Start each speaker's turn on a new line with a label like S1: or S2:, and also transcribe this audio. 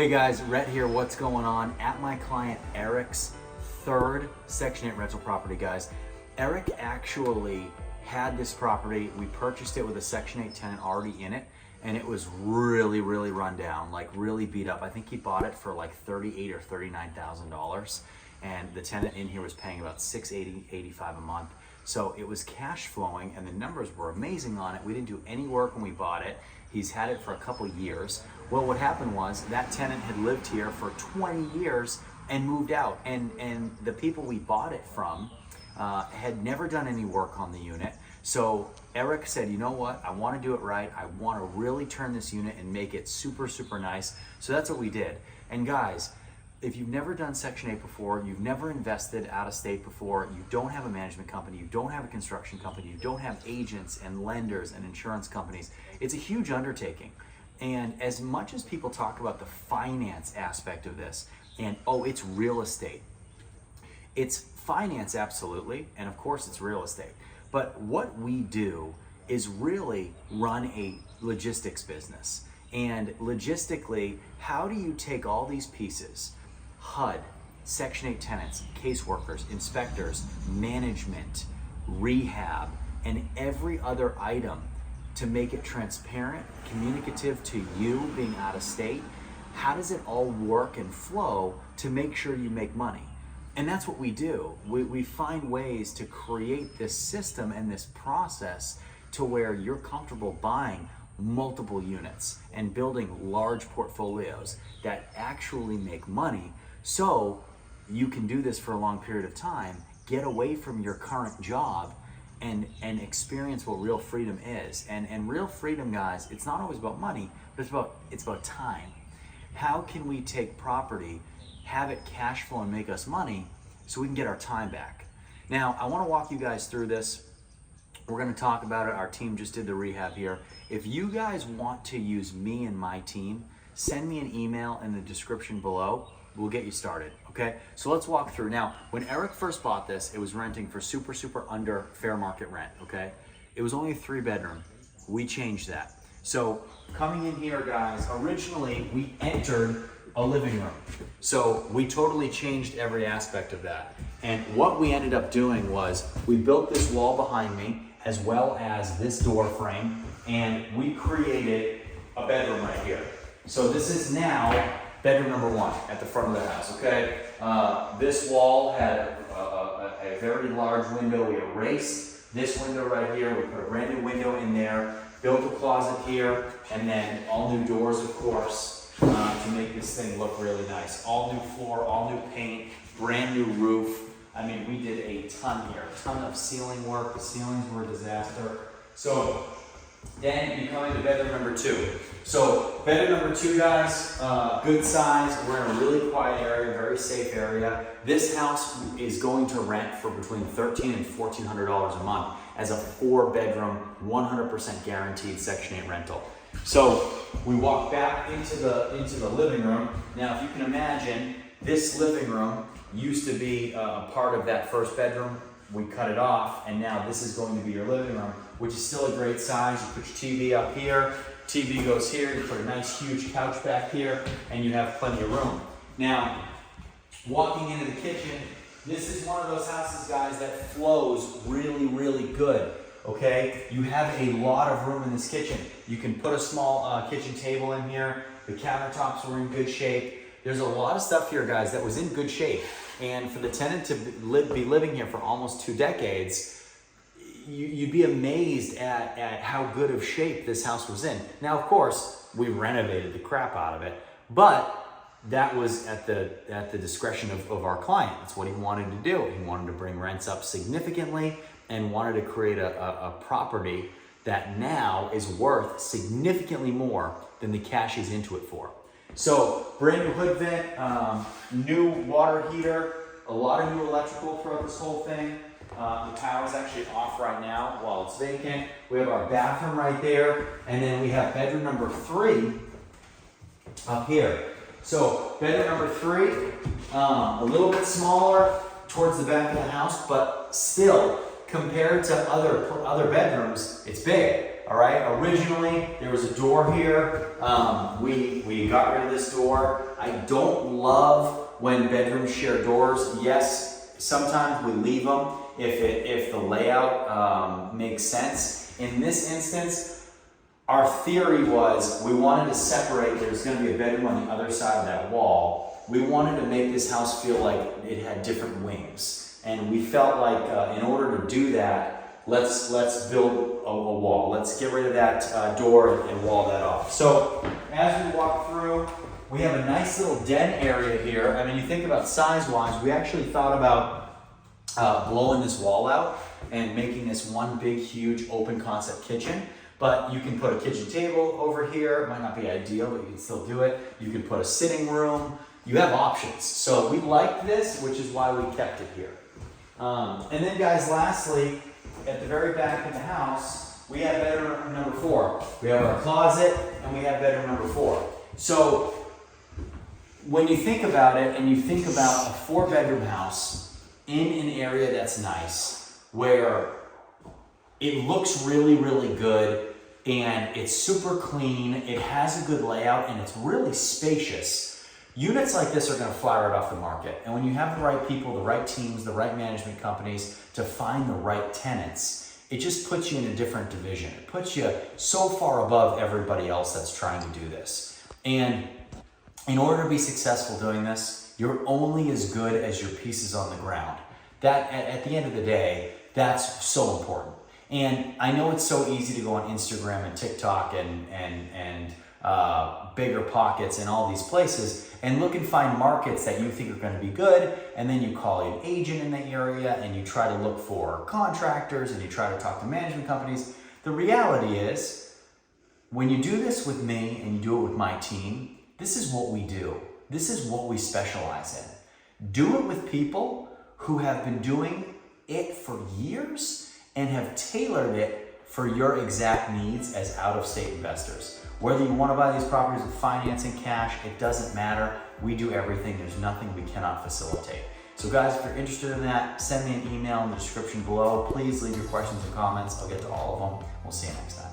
S1: Hey guys, Rhett here. What's going on? At my client Eric's third Section 8 rental property, guys. Eric actually had this property. We purchased it with a Section 8 tenant already in it, and it was really run down, like really beat up. I think he bought it for like $38,000 or $39,000, and the tenant in here was paying about $680, $85 a month. So it was cash flowing, and the numbers were amazing on it. We didn't do any work when we bought it. He's had it for a couple years. Well, what happened was that tenant had lived here for 20 years and moved out, and the people we bought it from had never done any work on the unit. So Eric said, you know what, I want to do it right. I want to really turn this unit and make it super nice. So that's what we did. And guys, if you've never done Section 8 before, you've never invested out of state before, you don't have a management company, you don't have a construction company, you don't have agents and lenders and insurance companies, it's a huge undertaking. And as much as people talk about the finance aspect of this, and oh, it's real estate. It's finance, absolutely, and of course it's real estate. But what we do is really run a logistics business. And logistically, how do you take all these pieces, HUD, Section 8 tenants, caseworkers, inspectors, management, rehab, and every other item to make it transparent, communicative to you being out of state? How does it all work and flow to make sure you make money? And that's what we do. We find ways to create this system and this process to where you're comfortable buying multiple units and building large portfolios that actually make money, so you can do this for a long period of time, get away from your current job, and experience what real freedom is. And real freedom, guys, it's not always about money, but it's about time. How can we take property, have it cash flow and make us money so we can get our time back? Now, I want to walk you guys through this. We're going to talk about it. Our team just did the rehab here. If you guys want to use me and my team, send me an email in the description below. We'll get you started, okay? So let's walk through. Now, when Eric first bought this, it was renting for super under fair market rent, okay? It was only a 3-bedroom. We changed that. So coming in here, guys, originally we entered a living room. So we totally changed every aspect of that. And what we ended up doing was we built this wall behind me as well as this door frame, and we created a bedroom right here. So this is now bedroom number 1 at the front of the house, okay? This wall had a very large window. We erased this window right here. We put a brand new window in there, built a closet here, and then all new doors, of course, to make this thing look really nice. All new floor, all new paint, brand new roof. I mean, we did a ton here, a ton of ceiling work. The ceilings were a disaster. So then you come into bedroom number 2. So bedroom number 2, guys, good size. We're in a really quiet area, very safe area. This house is going to rent for between $1,300 and $1,400 a month as a 4-bedroom, 100% guaranteed Section 8 rental. So we walk back into the living room. Now, if you can imagine, this living room used to be a part of that first bedroom. We cut it off, and now this is going to be your living room, which is still a great size. You put your TV up here, TV goes here, you put a nice huge couch back here, and you have plenty of room. Now, walking into the kitchen, this is one of those houses, guys, that flows really good, okay? You have a lot of room in this kitchen. You can put a small kitchen table in here. The countertops were in good shape. There's a lot of stuff here, guys, that was in good shape. And for the tenant to be living here for almost 2 decades, you'd be amazed at how good of shape this house was in. Now, of course, we renovated the crap out of it, but that was at the discretion of our client. That's what he wanted to do. He wanted to bring rents up significantly and wanted to create a property that now is worth significantly more than the cash he's into it for. So brand new hood vent, new water heater, a lot of new electrical throughout this whole thing. The power is actually off right now while it's vacant. We have our bathroom right there, and then we have bedroom number 3 up here. So bedroom number 3, a little bit smaller towards the back of the house, but still, compared to other bedrooms, it's big. all right? Originally, there was a door here. We got rid of this door. I don't love when bedrooms share doors. Yes, sometimes we leave them if the layout makes sense. In this instance, our theory was we wanted to separate. There's going to be a bedroom on the other side of that wall. We wanted to make this house feel like it had different wings. And we felt like in order to do that, let's build a wall. Let's get rid of that door and wall that off. So as we walk through, we have a nice little den area here. I mean, you think about size-wise, we actually thought about blowing this wall out and making this one big, huge, open concept kitchen. But you can put a kitchen table over here. It might not be ideal, but you can still do it. You can put a sitting room. You have options. So we liked this, which is why we kept it here. And then guys, lastly, at the very back of the house, we have bedroom number 4. We have our closet and we have bedroom number 4. So when you think about it and you think about a 4-bedroom house in an area that's nice, where it looks really, really good and it's super clean, it has a good layout and it's really spacious, units like this are going to fly right off the market. And when you have the right people, the right teams, the right management companies to find the right tenants, it just puts you in a different division. It puts you so far above everybody else that's trying to do this. And in order to be successful doing this, you're only as good as your pieces on the ground. That, at the end of the day, that's so important. And I know it's so easy to go on Instagram and TikTok and Bigger Pockets and all these places and look and find markets that you think are going to be good, and then you call an agent in the area and you try to look for contractors and you try to talk to management companies. The reality is, when you do this with me and you do it with my team, this is what we do. This is what we specialize in. Do it with people who have been doing it for years and have tailored it for your exact needs as out-of-state investors. Whether you want to buy these properties with financing, cash, it doesn't matter. We do everything. There's nothing we cannot facilitate. So guys, if you're interested in that, send me an email in the description below. Please leave your questions and comments. I'll get to all of them. We'll see you next time.